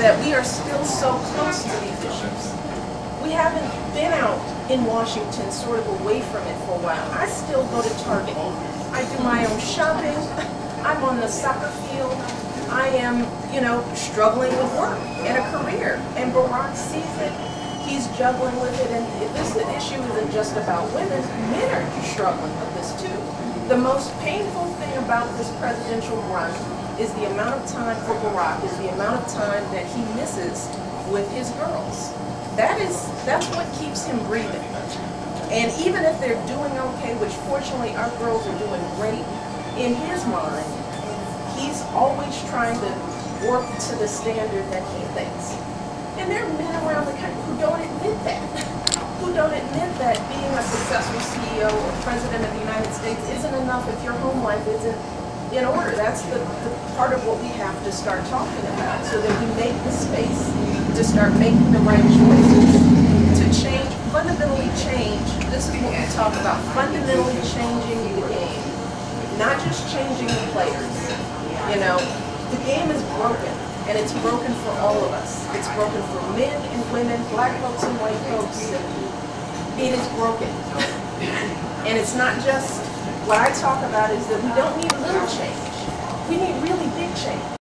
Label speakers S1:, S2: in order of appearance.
S1: that we are still so close to these issues. We haven't been out in Washington sort of away from it for a while. I still go to Target. I do my own shopping. I'm on the soccer field. I am, struggling with work and a career. And Barack sees it. He's juggling with it. And this issue isn't just about women. Men are struggling with this too. The most painful thing about this presidential run is the amount of time for Barack, is the amount of time that he misses with his girls. That's what keeps him breathing. And even if they're doing okay, which fortunately our girls are doing great, in his mind, he's always trying to work to the standard that he thinks. And there are men around the country who don't admit that. Who don't admit that being a successful CEO or president of the United States isn't enough if your home life isn't in order. That's the part of what we have to start talking about, so that we make the space to start making the right choices, to change, fundamentally change. This is what we talk about, fundamentally changing the game, not just changing the players. The game is broken, and it's broken for all of us. It's broken for men and women, black folks and white folks. It is broken. And it's not just, what I talk about is that we don't need little change. We need really big change.